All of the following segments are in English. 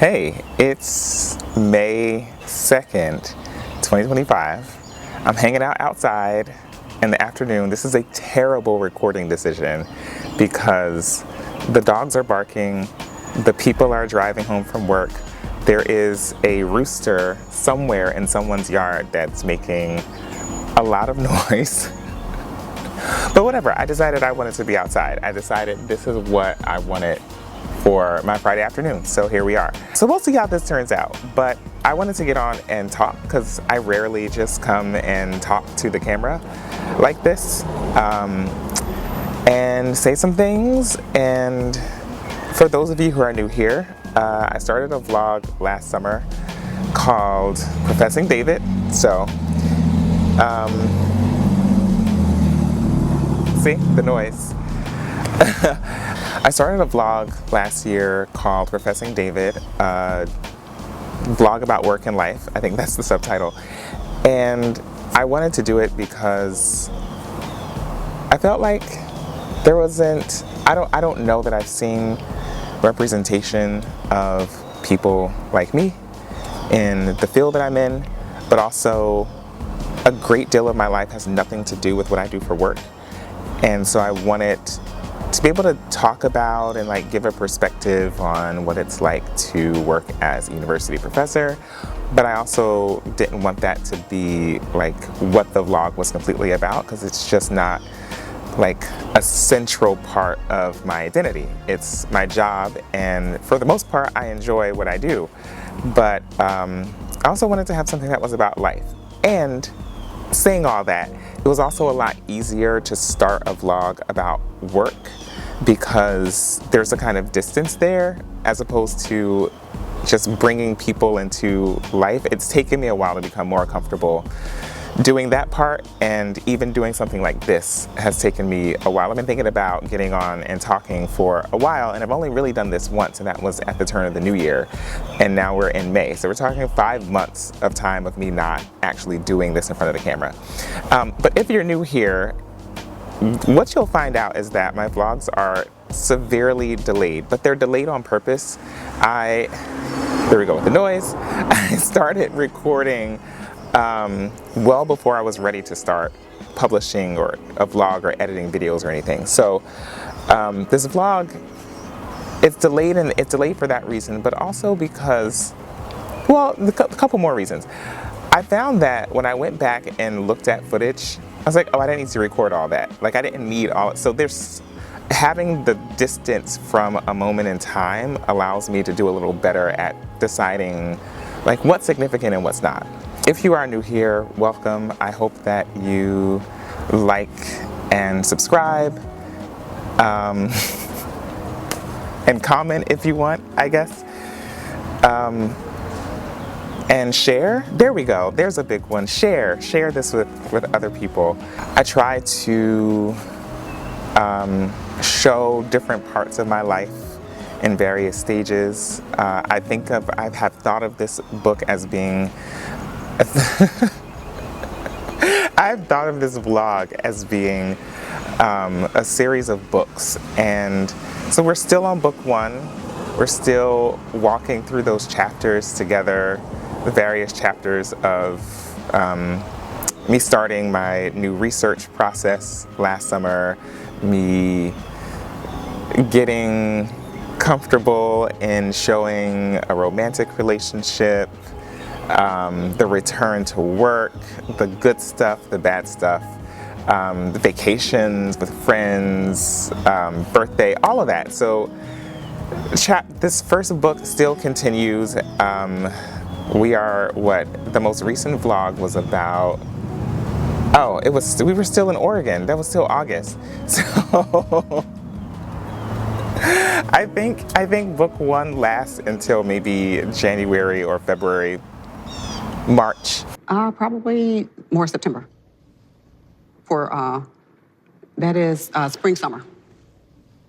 Hey, it's May 2nd, 2025. I'm hanging out outside in the afternoon. This is a terrible recording decision because the dogs are barking, the people are driving home from work. There is a rooster somewhere in someone's yard that's making a lot of noise. But whatever, I decided I wanted to be outside. I decided this is what I wanted for my Friday afternoon, so here we are. So we'll see how this turns out, but I wanted to get on and talk because I rarely just come and talk to the camera like this and say some things. And for those of you who are new here, I started a vlog last summer called Professing David. So see the noise. I started a vlog last year called Professing David, a vlog about work and life. I think that's the subtitle. And I wanted to do it because I felt like there wasn't, I don't know that I've seen representation of people like me in the field that I'm in, but also a great deal of my life has nothing to do with what I do for work. And so I wanted to be able to talk about and give a perspective on what it's like to work as a university professor, but I also didn't want that to be what the vlog was completely about, because it's just not a central part of my identity. It's my job, and for the most part I enjoy what I do, but I also wanted to have something that was about life. And saying all that, it was also a lot easier to start a vlog about work because there's a kind of distance there as opposed to just bringing people into life. It's taken me a while to become more comfortable doing that part, and even doing something like this has taken me a while. I've been thinking about getting on and talking for a while, and I've only really done this once, and that was at the turn of the new year, and now we're in May. So we're talking 5 months of time of me not actually doing this in front of the camera. But if you're new here, what you'll find out is that my vlogs are severely delayed, but they're delayed on purpose. There we go with the noise. I started recording well before I was ready to start publishing or a vlog or editing videos or anything. So this vlog, it's delayed, and it's delayed for that reason, but also because, well, a couple more reasons. I found that when I went back and looked at footage, I was like, oh, I didn't need to record all that. I didn't need all. So there's having the distance from a moment in time allows me to do a little better at deciding what's significant and what's not. If you are new here, welcome. I hope that you like and subscribe, and comment if you want, I guess. And share. There we go. There's a big one. Share this with other people. I try to show different parts of my life in various stages. I have thought of this book as being I've thought of this vlog as being a series of books, and so we're still on book 1. We're still walking through those chapters together, the various chapters of me starting my new research process last summer, me getting comfortable in showing a romantic relationship, the return to work, the good stuff, the bad stuff, the vacations with friends, birthday, all of that. So this first book still continues. We are the most recent vlog was about, we were still in Oregon. That was still August. So I think book 1 lasts until maybe January or February, March. Probably more September. For that is spring summer.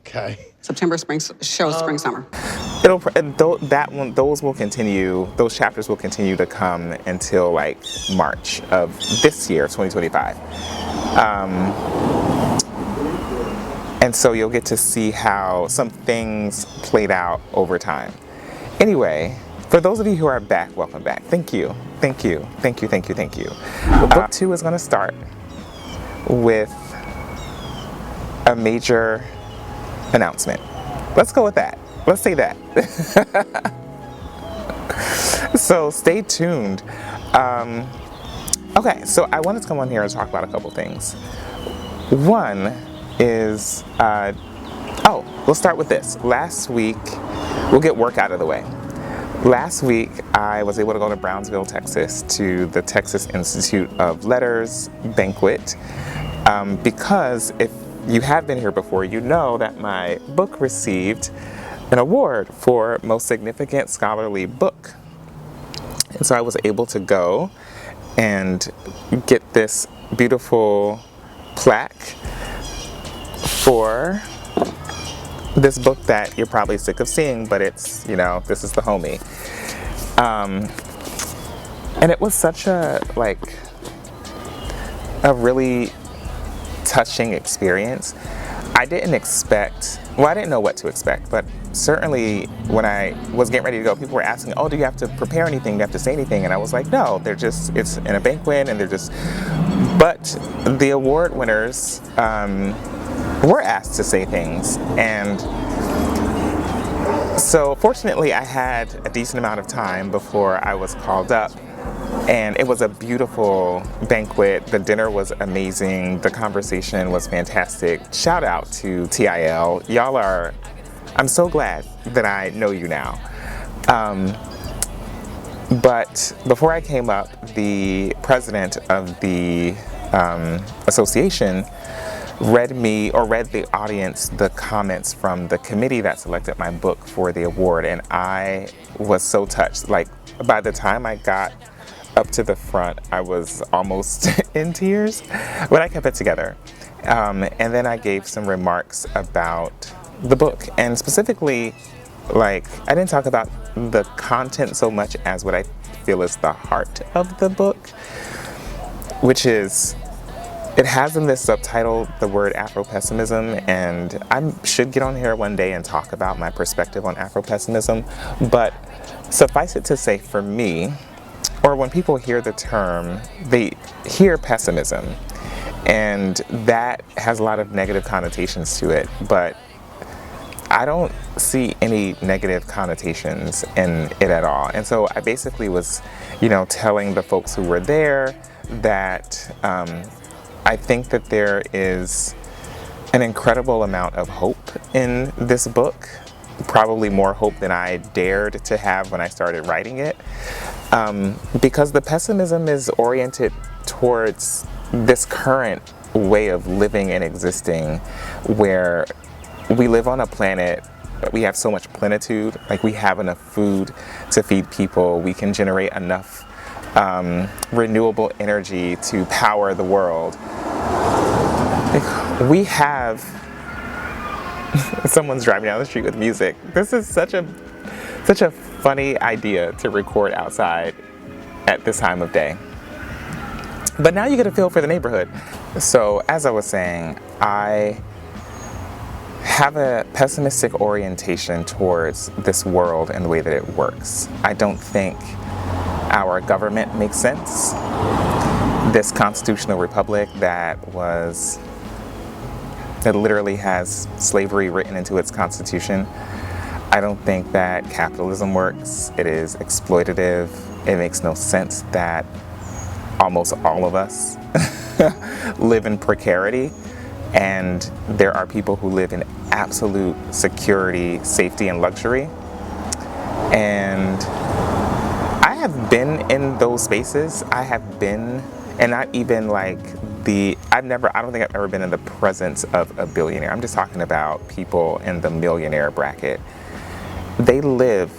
Okay. September spring shows spring summer. Those will continue. Those chapters will continue to come until March of this year, 2025. And so you'll get to see how some things played out over time. Anyway, for those of you who are back, welcome back. Thank you. Thank you. Thank you. Thank you. Thank you. Book 2 is going to start with a major announcement. Let's go with that. Let's say that. So stay tuned. Okay, so I wanted to come on here and talk about a couple things. One is, we'll start with this. Last week, we'll get work out of the way. Last week, I was able to go to Brownsville, Texas, to the Texas Institute of Letters banquet, because if you have been here before, you know that my book received an award for most significant scholarly book. And so I was able to go and get this beautiful plaque for this book that you're probably sick of seeing, but it's, you know, this is the homie. And it was such a really touching experience. I didn't know what to expect, but certainly when I was getting ready to go, people were asking, oh, do you have to prepare anything? Do you have to say anything? And I was like, no, it's in a banquet, and but the award winners were asked to say things. And so fortunately, I had a decent amount of time before I was called up. And it was a beautiful banquet. The dinner was amazing. The conversation was fantastic. Shout out to TIL. I'm so glad that I know you now. But before I came up, the president of the association read the audience the comments from the committee that selected my book for the award. And I was so touched. Like, by the time I got up to the front, I was almost in tears, but I kept it together. And then I gave some remarks about the book, and specifically, I didn't talk about the content so much as what I feel is the heart of the book, which is, it has in this subtitle the word Afro-pessimism, and I should get on here one day and talk about my perspective on Afro-pessimism, but suffice it to say, for me, or when people hear the term, they hear pessimism, and that has a lot of negative connotations to it, but I don't see any negative connotations in it at all. And so I basically was, telling the folks who were there that I think that there is an incredible amount of hope in this book, probably more hope than I dared to have when I started writing it. Because the pessimism is oriented towards this current way of living and existing, where we live on a planet, we have so much plenitude, we have enough food to feed people, we can generate enough renewable energy to power the world. We have, someone's driving down the street with music. This is such a funny idea to record outside at this time of day. But now you get a feel for the neighborhood. So as I was saying, I have a pessimistic orientation towards this world and the way that it works. I don't think our government makes sense. This constitutional republic that literally has slavery written into its constitution, I don't think that capitalism works. It is exploitative. It makes no sense that almost all of us live in precarity, and there are people who live in absolute security, safety, and luxury. And I have been in those spaces. I have been, and not even I don't think I've ever been in the presence of a billionaire. I'm just talking about people in the millionaire bracket. They live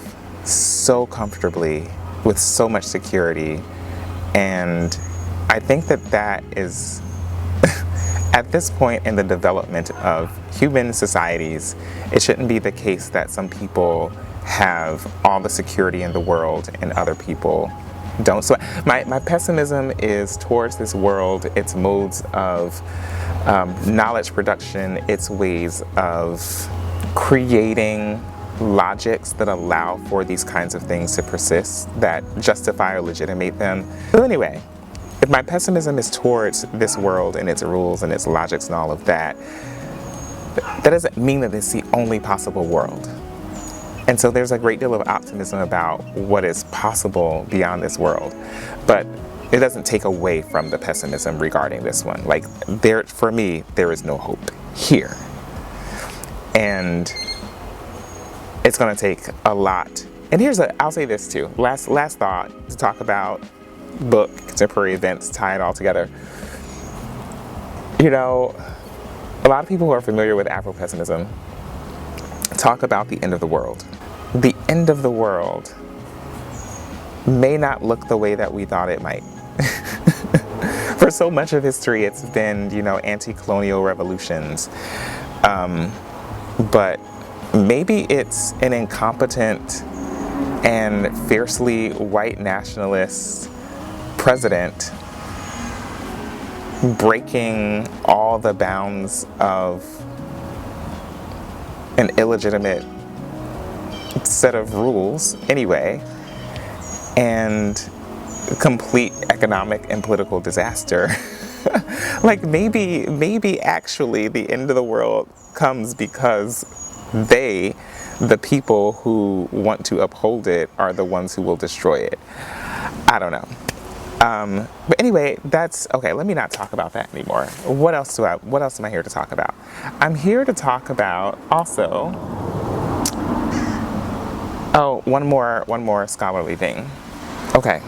so comfortably with so much security, and I think that is at this point in the development of human societies, it shouldn't be the case that some people have all the security in the world and other people don't. So my pessimism is towards this world, its modes of knowledge production, its ways of creating logics that allow for these kinds of things to persist, that justify or legitimate them. So anyway, if my pessimism is towards this world and its rules and its logics and all of that, that doesn't mean that it's the only possible world. And so there's a great deal of optimism about what is possible beyond this world. But it doesn't take away from the pessimism regarding this one. Like, for me, there is no hope here. And it's gonna take a lot. And I'll say this too, last thought to talk about book, contemporary events, tie it all together. You know, a lot of people who are familiar with Afro-pessimism talk about the end of the world. The end of the world may not look the way that we thought it might. For so much of history, it's been, anti-colonial revolutions. But maybe it's an incompetent and fiercely white nationalist president breaking all the bounds of an illegitimate set of rules anyway, and complete economic and political disaster. Like maybe actually the end of the world comes because the people who want to uphold it, are the ones who will destroy it. I don't know. But anyway, that's okay. Let me not talk about that anymore. What else am I here to talk about? I'm here to talk about also. Oh, one more scholarly thing. Okay.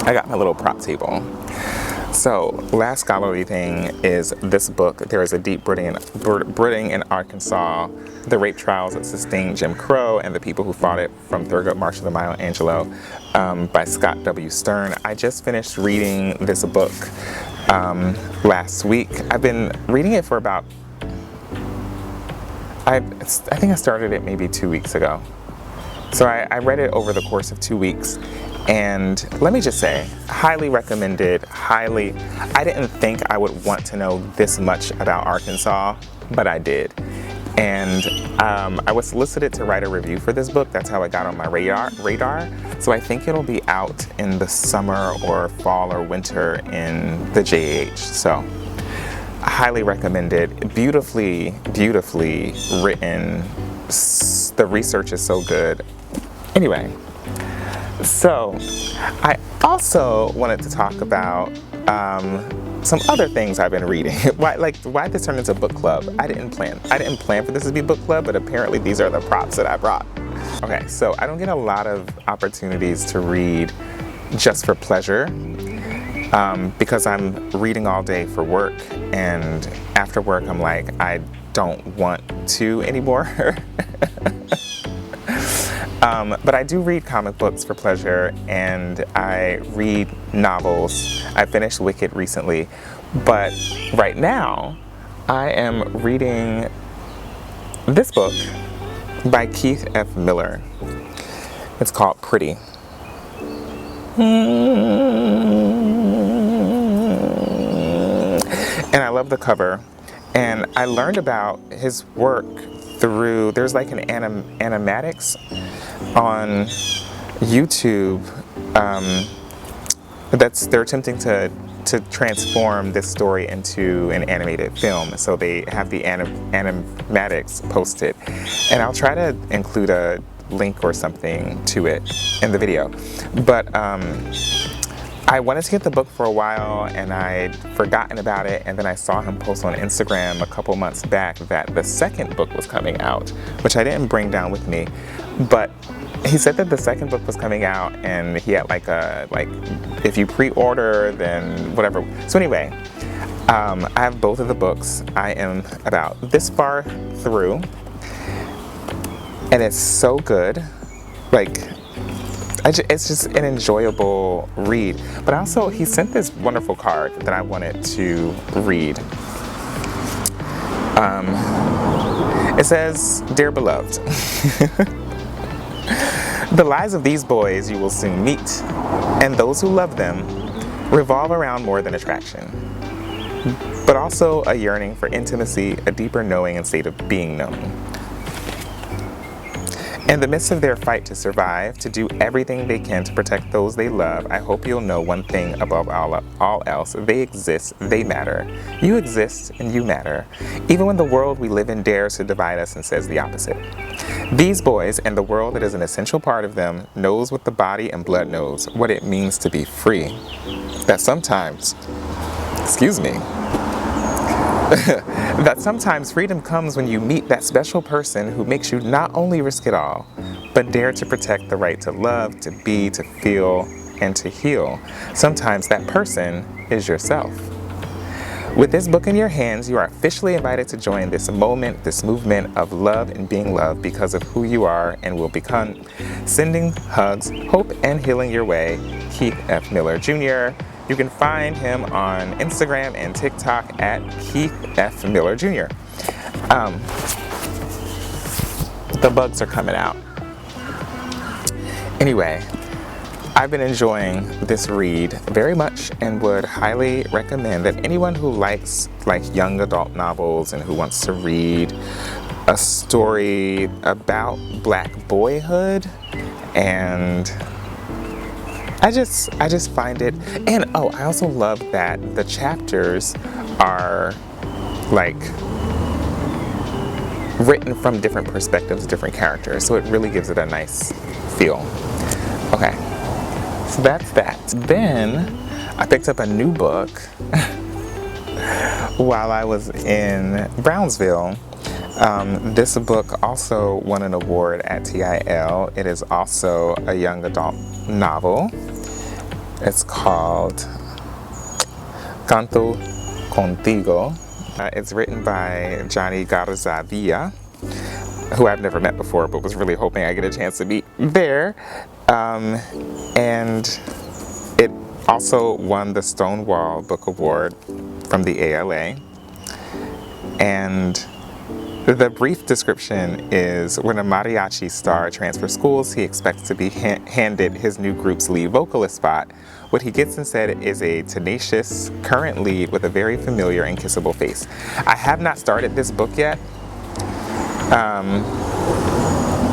I got my little prop table. So, last scholarly thing is this book. There is a deep brooding in Arkansas, the rape trials that sustained Jim Crow and the people who fought it, from Thurgood Marshall to Maya Angelou, by Scott W. Stern. I just finished reading this book last week. I've been reading it for about, I think I started it maybe 2 weeks ago. So I read it over the course of 2 weeks. And let me just say, highly recommended, I didn't think I would want to know this much about Arkansas, but I did. And I was solicited to write a review for this book. That's how it got on my radar. So I think it'll be out in the summer or fall or winter in the JH. So highly recommended, beautifully written. The research is so good. Anyway. So, I also wanted to talk about some other things I've been reading. why this turned into book club? I didn't plan for this to be book club, but apparently these are the props that I brought. Okay, so I don't get a lot of opportunities to read just for pleasure, because I'm reading all day for work, and after work I'm like, I don't want to anymore. But I do read comic books for pleasure, and I read novels. I finished Wicked recently, but right now I am reading this book by Keith F. Miller. It's called Pretty. And I love the cover. And I learned about his work through, there's like an animatics on YouTube they're attempting to transform this story into an animated film. So they have the animatics posted, and I'll try to include a link or something to it in the video. But I wanted to get the book for a while, and I'd forgotten about it, and then I saw him post on Instagram a couple months back that the second book was coming out, which I didn't bring down with me, but he said that the second book was coming out, and he had like if you pre-order, then whatever. So anyway, I have both of the books. I am about this far through, and it's so good. It's just an enjoyable read. But also, he sent this wonderful card that I wanted to read. It says, "Dear beloved, the lives of these boys you will soon meet, and those who love them, revolve around more than attraction, but also a yearning for intimacy, a deeper knowing and state of being known. In the midst of their fight to survive, to do everything they can to protect those they love, I hope you'll know one thing above all else. They exist, they matter. You exist and you matter, even when the world we live in dares to divide us and says the opposite. These boys and the world that is an essential part of them knows what the body and blood knows, what it means to be free. That sometimes, that sometimes freedom comes when you meet that special person who makes you not only risk it all, but dare to protect the right to love, to be, to feel, and to heal. Sometimes that person is yourself. With this book in your hands, you are officially invited to join this moment, this movement of love and being loved because of who you are and will become. Sending hugs, hope, and healing your way, Keith F. Miller Jr. You can find him on Instagram and TikTok at Keith F. Miller Jr. The bugs are coming out. Anyway, I've been enjoying this read very much and would highly recommend that anyone who likes young adult novels and who wants to read a story about Black boyhood, and I just find it, and I also love that the chapters are written from different perspectives, different characters, so it really gives it a nice feel. Okay, so that's that. Then I picked up a new book while I was in Brownsville. This book also won an award at TIL. It is also a young adult novel. It's called Canto Contigo. It's written by Johnny Garzavia, who I've never met before, but was really hoping I get a chance to meet there. And it also won the Stonewall Book Award from the ALA. And the brief description is, when a mariachi star transfers schools, he expects to be handed his new group's lead vocalist spot. What he gets instead is a tenacious current lead with a very familiar and kissable face. I have not started this book yet,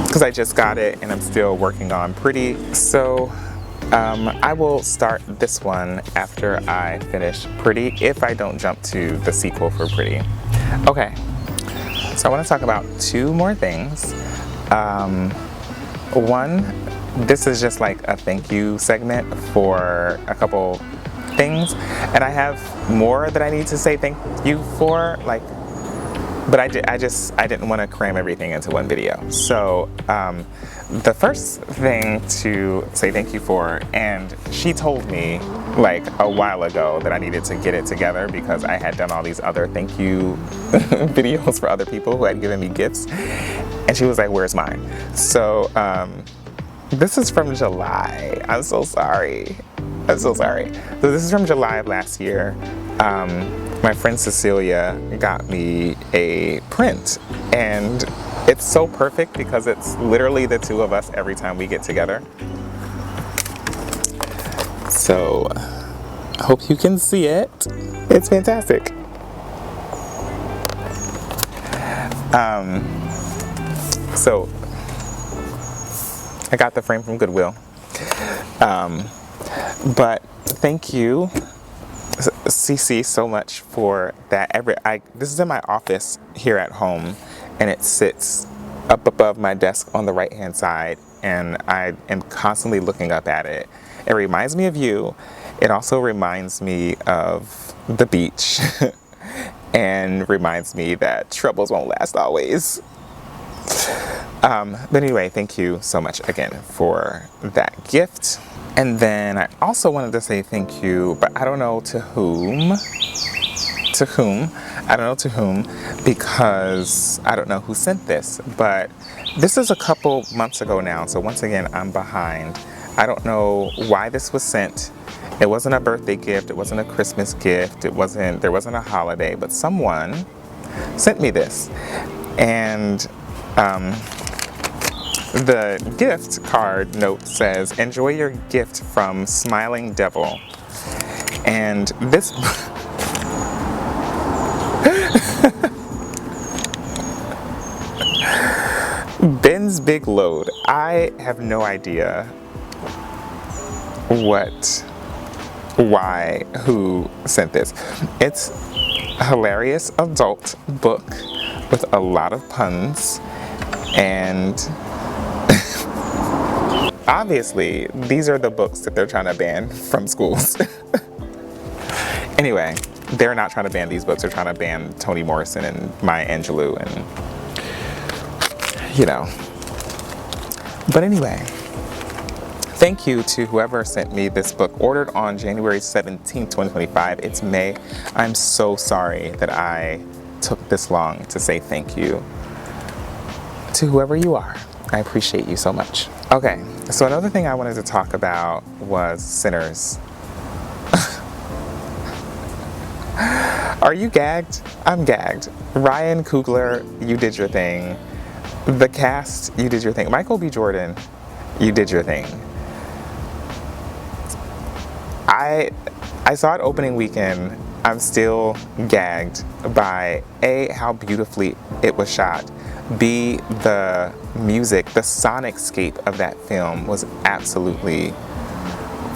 because I just got it and I'm still working on Pretty. So I will start this one after I finish Pretty, if I don't jump to the sequel for Pretty. Okay. So I want to talk about two more things. One, this is just like a thank you segment for a couple things, and I have more that I need to say thank you for, but I didn't want to cram everything into one video. So the first thing to say thank you for, and she told me a while ago that I needed to get it together because I had done all these other thank you videos for other people who had given me gifts, and she was like, where's mine? So this is from July. I'm so sorry. So this is from July of last year. My friend Cecilia got me a print, and it's so perfect because it's literally the two of us every time we get together. So I hope you can see it. It's fantastic. So I got the frame from Goodwill. But thank you, Cece, so much for that. This is in my office here at home, and it sits up above my desk on the right-hand side, and I am constantly looking up at it. It reminds me of you. It also reminds me of the beach and reminds me that troubles won't last always. But anyway, thank you so much again for that gift. And then I also wanted to say thank you, but I don't know to whom. I don't know to whom, because I don't know who sent this, but this is a couple months ago now, so once again, I'm behind. I don't know why this was sent. It wasn't a birthday gift, it wasn't a Christmas gift, there wasn't a holiday, but someone sent me this. And the gift card note says, enjoy your gift from Smiling Devil. And this been Men's Big Load. I have no idea why, who sent this. It's a hilarious adult book with a lot of puns, and obviously these are the books that they're trying to ban from schools. Anyway, they're not trying to ban these books. They're trying to ban Toni Morrison and Maya Angelou and, you know. But anyway, thank you to whoever sent me this book, ordered on January 17th, 2025. It's May. I'm so sorry that I took this long to say thank you to whoever you are. I appreciate you so much. Okay, so another thing I wanted to talk about was Sinners. Are you gagged? I'm gagged. Ryan Coogler, you did your thing. The cast, you did your thing. Michael B. Jordan, you did your thing. I saw it opening weekend. I'm still gagged by A, how beautifully it was shot. B, the music, the sonicscape of that film was absolutely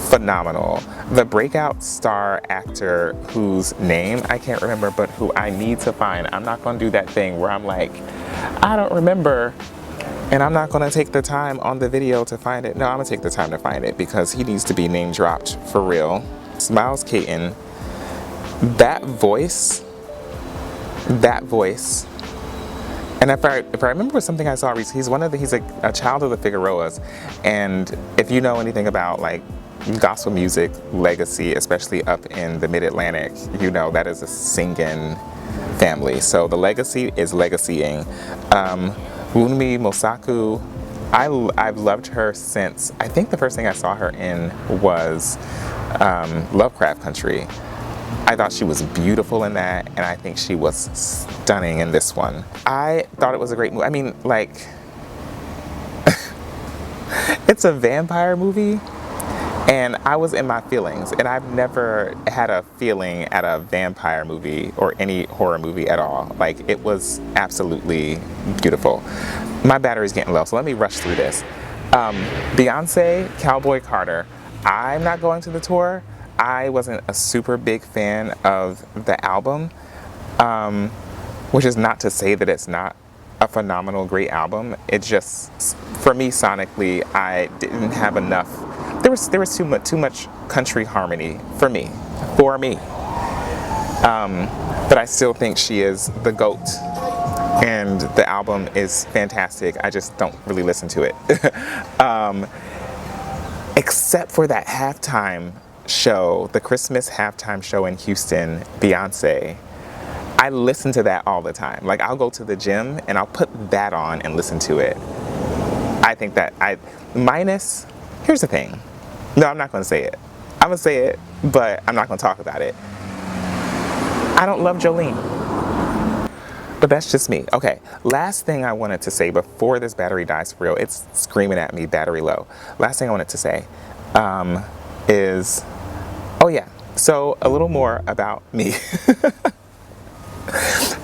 phenomenal. The breakout star actor whose name I can't remember, but who I need to find. I'm not gonna do that thing where I'm like, I don't remember, and I'm not gonna take the time on the video to find it. No, I'm gonna take the time to find it because he needs to be name dropped for real. Miles Caton, that voice, and if I remember something I saw recently, he's a child of the Figueroas, and if you know anything about like gospel music legacy, especially up in the Mid-Atlantic, you know that is a singing family. So the legacy is legacying. Wunmi Mosaku, I've loved her since, I think the first thing I saw her in was Lovecraft Country. I thought she was beautiful in that, and I think she was stunning in this one. I thought it was a great movie. I mean, like, it's a vampire movie, and I was in my feelings, and I've never had a feeling at a vampire movie or any horror movie at all. Like, it was absolutely beautiful. My battery's getting low, so let me rush through this. Beyonce, Cowboy Carter. I'm not going to the tour. I wasn't a super big fan of the album, which is not to say that it's not a phenomenal, great album. It just, for me, sonically, I didn't have enough. There was too much country harmony for me. But I still think she is the GOAT, and the album is fantastic. I just don't really listen to it, except for that halftime show, the Christmas halftime show in Houston, Beyonce. I listen to that all the time. Like, I'll go to the gym and I'll put that on and listen to it. I think that here's the thing. No, I'm not gonna say it. I'm gonna say it, but I'm not gonna talk about it. I don't love Jolene. But that's just me. Okay, last thing I wanted to say before this battery dies for real, it's screaming at me, battery low. Last thing I wanted to say is, oh yeah, so a little more about me.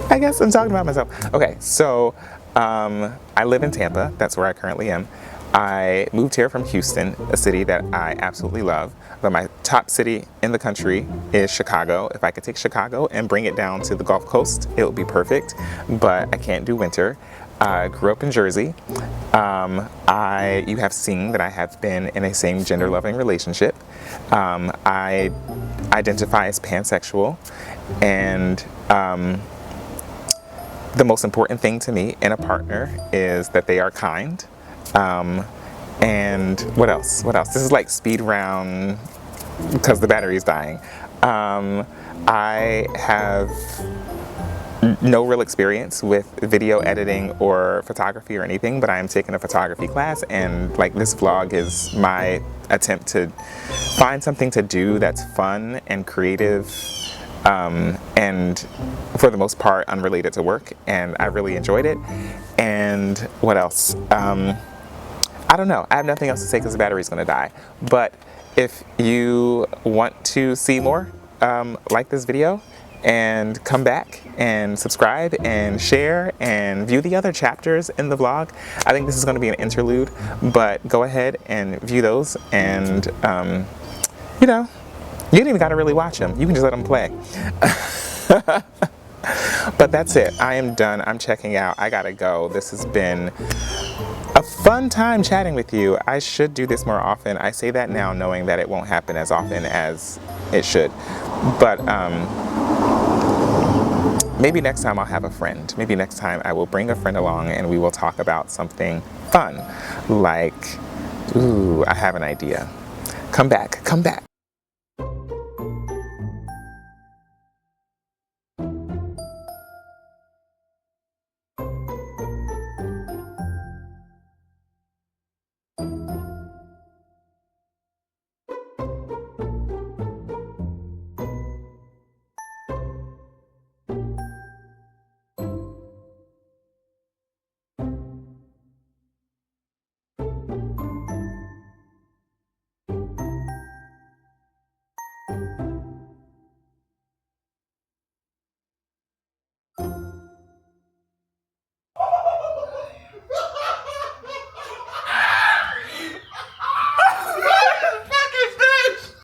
I guess I'm talking about myself. Okay, so I live in Tampa. That's where I currently am. I moved here from Houston, a city that I absolutely love. But my top city in the country is Chicago. If I could take Chicago and bring it down to the Gulf Coast, it would be perfect. But I can't do winter. I grew up in Jersey. You have seen that I have been in a same gender loving relationship. I identify as pansexual, and the most important thing to me in a partner is that they are kind. And what else? This is like speed round because the battery is dying. I have no real experience with video editing or photography or anything, but I am taking a photography class, and like this vlog is my attempt to find something to do that's fun and creative, and for the most part unrelated to work, and I really enjoyed it. And what else? I don't know. I have nothing else to say because the battery's going to die. But if you want to see more, like this video and come back and subscribe and share and view the other chapters in the vlog. I think this is going to be an interlude, but go ahead and view those, and you know, you don't even got to really watch them. You can just let them play. But that's it. I am done. I'm checking out. I gotta go. This has been a fun time chatting with you. I should do this more often. I say that now knowing that it won't happen as often as it should. But maybe next time I'll have a friend. Maybe next time I will bring a friend along and we will talk about something fun. Like, ooh, I have an idea. Come back, come back.